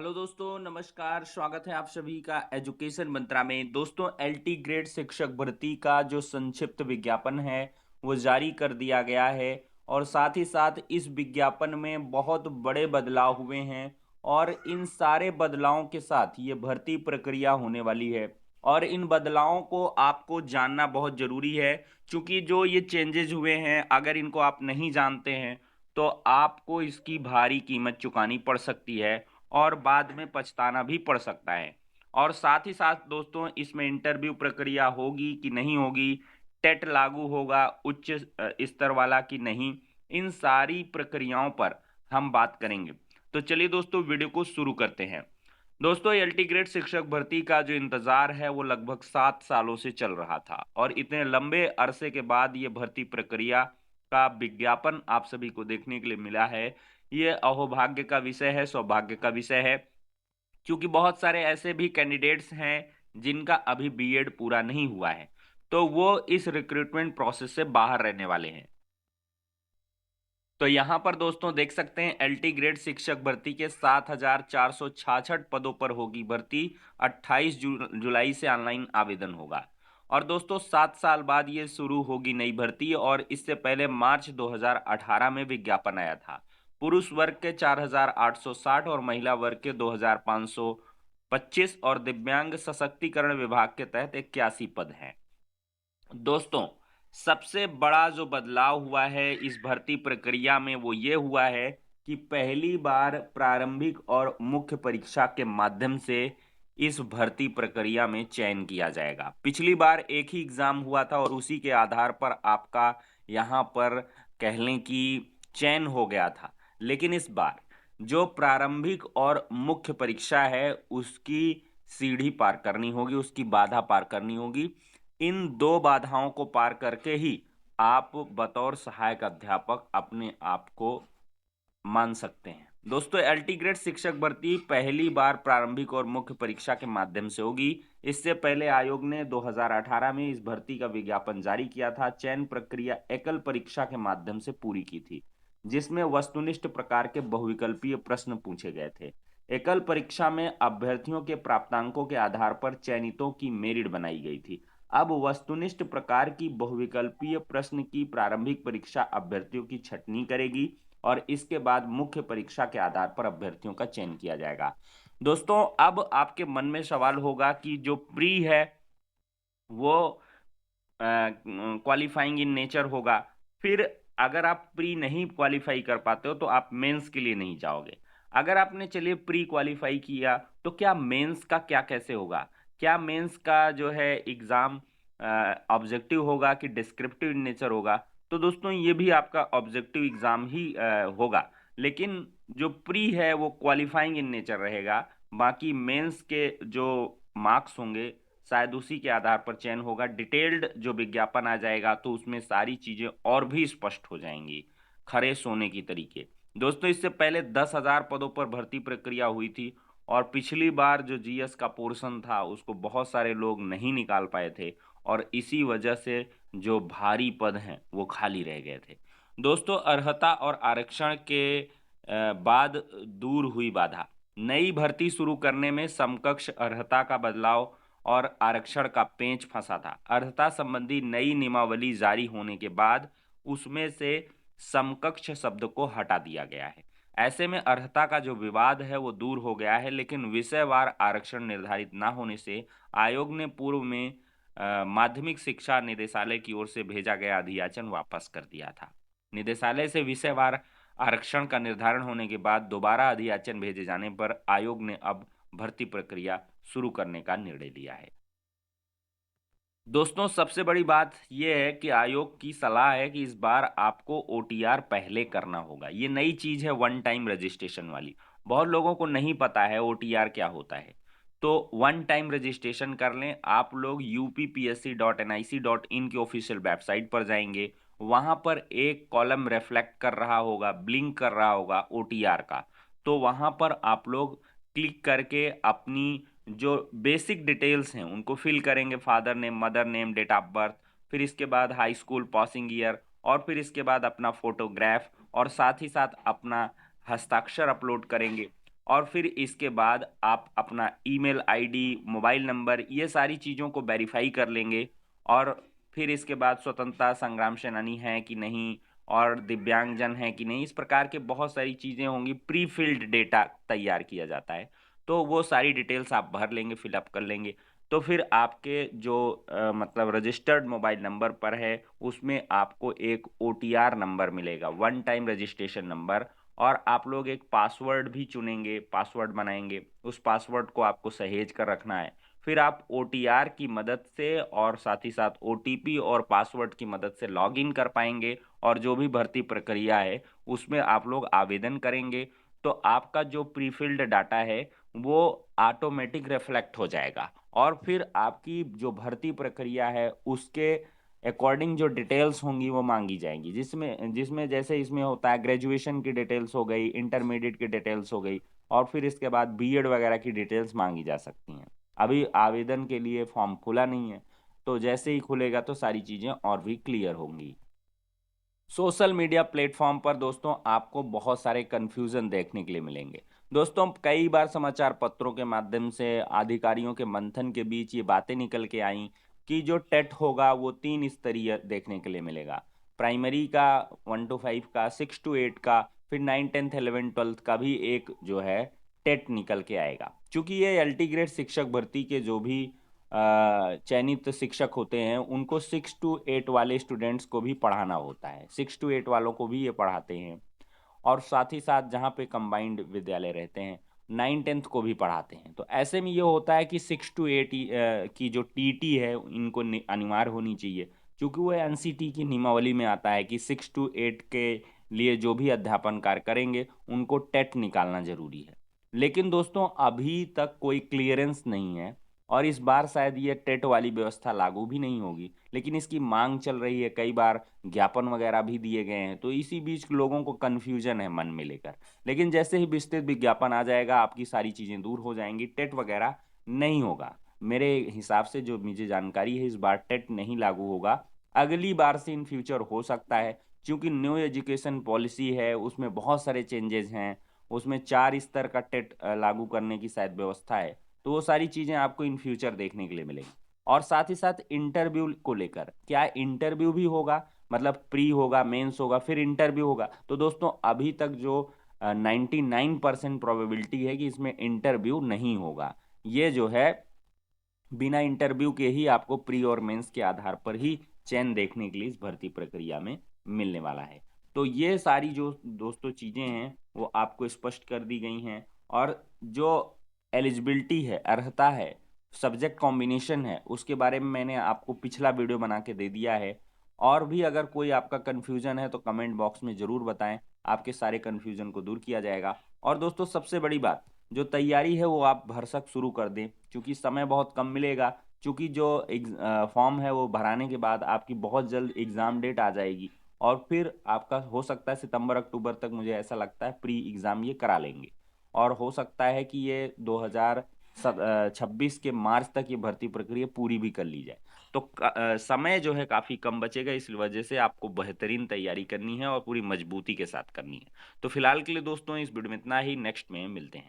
Hello दोस्तों, नमस्कार। स्वागत है आप सभी का एजुकेशन मंत्रा में। दोस्तों, एलटी ग्रेड शिक्षक भर्ती का जो संक्षिप्त विज्ञापन है वो जारी कर दिया गया है और साथ ही साथ इस विज्ञापन में बहुत बड़े बदलाव हुए हैं और इन सारे बदलावों के साथ ये भर्ती प्रक्रिया होने वाली है और इन बदलावों को आपको जानना बहुत ज़रूरी है, क्योंकि जो ये चेंजेस हुए हैं अगर इनको आप नहीं जानते हैं तो आपको इसकी भारी कीमत चुकानी पड़ सकती है और बाद में पछताना भी पड़ सकता है। और साथ ही साथ दोस्तों, इसमें इंटरव्यू प्रक्रिया होगी कि नहीं होगी, टेट लागू होगा उच्च स्तर वाला कि नहीं, इन सारी प्रक्रियाओं पर हम बात करेंगे। तो चलिए दोस्तों, वीडियो को शुरू करते हैं। दोस्तों, एलटी ग्रेड शिक्षक भर्ती का जो इंतजार है वो लगभग 7 सालों से चल रहा था और इतने लंबे अरसे के बाद ये भर्ती प्रक्रिया का विज्ञापन आप सभी को देखने के लिए मिला है। ये अहोभाग्य का विषय है, सौभाग्य का विषय है, क्योंकि बहुत सारे ऐसे भी कैंडिडेट्स हैं जिनका अभी बीएड पूरा नहीं हुआ है, तो वो इस रिक्रूटमेंट प्रोसेस से बाहर रहने वाले हैं। तो यहाँ पर दोस्तों देख सकते हैं, एलटी ग्रेड शिक्षक भर्ती के 7,466 पदों पर होगी भर्ती। 28 जुलाई से ऑनलाइन आवेदन होगा। और दोस्तों, 7 साल बाद ये शुरू होगी नई भर्ती और इससे पहले मार्च 2018 में विज्ञापन आया था। पुरुष वर्ग के 4,860 और महिला वर्ग के 2,525 और दिव्यांग सशक्तिकरण विभाग के तहत 81 पद हैं। दोस्तों, सबसे बड़ा जो बदलाव हुआ है इस भर्ती प्रक्रिया में वो ये हुआ है कि पहली बार प्रारंभिक और मुख्य परीक्षा के माध्यम से इस भर्ती प्रक्रिया में चयन किया जाएगा। पिछली बार एक ही एग्जाम हुआ था और उसी के आधार पर आपका यहाँ पर कह लें कि चयन हो गया था। लेकिन इस बार जो प्रारंभिक और मुख्य परीक्षा है उसकी सीढ़ी पार करनी होगी, उसकी बाधा पार करनी होगी। इन दो बाधाओं को पार करके ही आप बतौर सहायक अध्यापक अपने आप को मान सकते हैं। दोस्तों, एलटी ग्रेड शिक्षक भर्ती पहली बार प्रारंभिक और मुख्य परीक्षा के माध्यम से होगी। इससे पहले आयोग ने 2018 में इस भर्ती का विज्ञापन जारी किया था। चयन प्रक्रिया एकल परीक्षा के माध्यम से पूरी की थी, जिसमें वस्तुनिष्ठ प्रकार के बहुविकल्पीय प्रश्न पूछे गए थे। एकल परीक्षा में अभ्यर्थियों के प्राप्तांकों के आधार पर चयनितों की मेरिट बनाई गई थी। अब वस्तुनिष्ठ प्रकार की बहुविकल्पीय प्रश्न की प्रारंभिक परीक्षा अभ्यर्थियों की छंटनी करेगी और इसके बाद मुख्य परीक्षा के आधार पर अभ्यर्थियों का चयन किया जाएगा। दोस्तों, अब आपके मन में सवाल होगा कि जो प्री है वो क्वालिफाइंग इन नेचर होगा। फिर अगर आप प्री नहीं क्वालिफाई कर पाते हो तो आप मेंस के लिए नहीं जाओगे। अगर आपने चलिए प्री क्वालिफाई किया तो क्या मेंस का क्या कैसे होगा? क्या मेंस का जो है एग्जाम ऑब्जेक्टिव होगा कि डिस्क्रिप्टिव इन नेचर होगा? तो दोस्तों, ये भी आपका ऑब्जेक्टिव एग्जाम ही होगा, लेकिन जो प्री है वो क्वालिफाइंग इन नेचर रहेगा। बाकी मेंस के जो मार्क्स होंगे शायद उसी के आधार पर चयन होगा। डिटेल्ड जो विज्ञापन आ जाएगा तो उसमें सारी चीजें और भी स्पष्ट हो जाएंगी, खरे सोने की तरीके। दोस्तों, इससे पहले 10,000 पदों पर भर्ती प्रक्रिया हुई थी और पिछली बार जो जीएस का पोर्शन था उसको बहुत सारे लोग नहीं निकाल पाए थे और इसी वजह से जो भारी पद हैं वो खाली रह गए थे। दोस्तों, अर्हता और आरक्षण के बाद दूर हुई बाधा। नई भर्ती शुरू करने में समकक्ष अर्हता का बदलाव और आरक्षण का पेंच फंसा था। अर्हता संबंधी नई नियमावली जारी होने के बाद उसमें से समकक्ष शब्द को हटा दिया गया है। ऐसे में अर्हता का जो विवाद है वो दूर हो गया है, लेकिन विषयवार आरक्षण निर्धारित न होने से आयोग ने पूर्व में माध्यमिक शिक्षा निदेशालय की ओर से भेजा गया अधियाचन वापस कर दिया था। निदेशालय से विषयवार आरक्षण का निर्धारण होने के बाद दोबारा अधियाचन भेजे जाने पर आयोग ने अब भर्ती प्रक्रिया शुरू करने का निर्णय लिया है। दोस्तों, सबसे बड़ी बात यह है कि आयोग की सलाह है कि इस बार आपको ओटीआर पहले करना होगा। ये नई चीज है, वन टाइम रजिस्ट्रेशन वाली। बहुत लोगों को नहीं पता है ओटीआर क्या होता है, तो वन टाइम रजिस्ट्रेशन कर लें। आप लोग uppsc.nic.in की ऑफिशियल वेबसाइट पर जाएंगे, वहां पर एक कॉलम रिफ्लेक्ट कर रहा होगा, ब्लिंक कर रहा होगा ओटीआर का। तो वहां पर आप लोग क्लिक करके अपनी जो बेसिक डिटेल्स हैं उनको फिल करेंगे, father name, mother name, date of birth, फिर इसके बाद हाई स्कूल पासिंग ईयर और फिर इसके बाद अपना फोटोग्राफ और साथ ही साथ अपना हस्ताक्षर अपलोड करेंगे। और फिर इसके बाद आप अपना ईमेल आईडी, मोबाइल नंबर, ये सारी चीज़ों को वेरीफाई कर लेंगे। और फिर इसके बाद स्वतंत्रता संग्राम सेनानी हैं कि नहीं, और दिव्यांगजन हैं कि नहीं, इस प्रकार के बहुत सारी चीज़ें होंगी। प्री फिल्ड डेटा तैयार किया जाता है, तो वो सारी डिटेल्स आप भर लेंगे, फिलअप कर लेंगे। तो फिर आपके जो मतलब रजिस्टर्ड मोबाइल नंबर पर है, उसमें आपको एक OTR नंबर मिलेगा, वन टाइम रजिस्ट्रेशन नंबर। और आप लोग एक पासवर्ड भी चुनेंगे, पासवर्ड बनाएंगे, उस पासवर्ड को आपको सहेज कर रखना है। फिर आप OTR की मदद से और साथ ही साथ OTP और पासवर्ड की मदद से लॉगिन कर पाएंगे, और जो भी भर्ती प्रक्रिया है उसमें आप लोग आवेदन करेंगे। तो आपका जो प्रीफिल्ड डाटा है वो ऑटोमेटिक रिफ्लेक्ट हो जाएगा, और फिर आपकी जो भर्ती प्रक्रिया है उसके अकॉर्डिंग जो डिटेल्स होंगी वो मांगी जाएंगी, जिसमें जिसमें जैसे इसमें होता है ग्रेजुएशन की डिटेल्स हो गई, इंटरमीडिएट की डिटेल्स हो गई, और फिर इसके बाद बीएड वगैरह की डिटेल्स मांगी जा सकती हैं। अभी आवेदन के लिए फॉर्म खुला नहीं है, तो जैसे ही खुलेगा तो सारी चीज़ें और भी क्लियर होंगी। सोशल मीडिया प्लेटफॉर्म पर दोस्तों आपको बहुत सारे कन्फ्यूज़न देखने के लिए मिलेंगे। दोस्तों कई बार समाचार पत्रों के माध्यम से अधिकारियों के मंथन के बीच ये बातें निकल के आईं कि जो टेट होगा वो 3 स्तरीय देखने के लिए मिलेगा। प्राइमरी का 1 to 5 का, 6 to 8 का, फिर 9, 10, 11, 12 का भी एक जो है टेट निकल के आएगा। चूंकि ये एलटी ग्रेड शिक्षक भर्ती के जो भी चयनित शिक्षक होते हैं उनको 6 to 8 वाले स्टूडेंट्स को भी पढ़ाना होता है, 6 to 8 वालों को भी ये पढ़ाते हैं। और साथ ही साथ जहाँ पे कंबाइंड विद्यालय रहते हैं 9, 10th को भी पढ़ाते हैं। तो ऐसे में ये होता है कि 6 to 8 की जो टीटी है इनको अनिवार्य होनी चाहिए, क्योंकि वो एनसीटी की नियमावली में आता है कि 6 to 8 के लिए जो भी अध्यापन कार्य करेंगे उनको टेट निकालना जरूरी है। लेकिन दोस्तों अभी तक कोई क्लियरेंस नहीं है, और इस बार शायद ये टेट वाली व्यवस्था लागू भी नहीं होगी, लेकिन इसकी मांग चल रही है, कई बार ज्ञापन वगैरह भी दिए गए हैं। तो इसी बीच लोगों को कन्फ्यूजन है मन में लेकर। लेकिन जैसे ही विस्तृत विज्ञापन आ जाएगा आपकी सारी चीज़ें दूर हो जाएंगी, टेट वगैरह नहीं होगा। मेरे हिसाब से जो मुझे जानकारी है, इस बार टेट नहीं लागू होगा। अगली बार से इन फ्यूचर हो सकता है, क्योंकि न्यू एजुकेशन पॉलिसी है, उसमें बहुत सारे चेंजेस हैं। उसमें 4 स्तर का टेट लागू करने की शायद व्यवस्था है। तो वो सारी चीज़ें आपको इन फ्यूचर देखने के लिए मिलेंगी। और साथ ही साथ इंटरव्यू को लेकर, क्या इंटरव्यू भी होगा, मतलब प्री होगा, मेंस होगा, फिर इंटरव्यू होगा? तो दोस्तों अभी तक जो 99% प्रोबेबिलिटी है कि इसमें इंटरव्यू नहीं होगा। ये जो है बिना इंटरव्यू के ही आपको प्री और मेंस के आधार पर ही चयन देखने के लिए इस भर्ती प्रक्रिया में मिलने वाला है। तो ये सारी जो दोस्तों चीज़ें हैं वो आपको स्पष्ट कर दी गई हैं। और जो एलिजिबिलिटी है, अर्हता है, सब्जेक्ट कॉम्बिनेशन है, उसके बारे में मैंने आपको पिछला वीडियो बना के दे दिया है। और भी अगर कोई आपका कन्फ्यूजन है तो कमेंट बॉक्स में ज़रूर बताएं, आपके सारे कन्फ्यूजन को दूर किया जाएगा। और दोस्तों सबसे बड़ी बात, जो तैयारी है वो आप भरसक शुरू कर दें, क्योंकि समय बहुत कम मिलेगा। क्योंकि जो फॉर्म है वो भराने के बाद आपकी बहुत जल्द एग्ज़ाम डेट आ जाएगी, और फिर आपका हो सकता है सितंबर अक्टूबर तक, मुझे ऐसा लगता है, प्री एग्ज़ाम ये करा लेंगे। और हो सकता है कि ये 2026 के मार्च तक ये भर्ती प्रक्रिया पूरी भी कर ली जाए। तो समय जो है काफ़ी कम बचेगा, इस वजह से आपको बेहतरीन तैयारी करनी है और पूरी मजबूती के साथ करनी है। तो फिलहाल के लिए दोस्तों इस वीडियो में इतना ही, नेक्स्ट में मिलते हैं।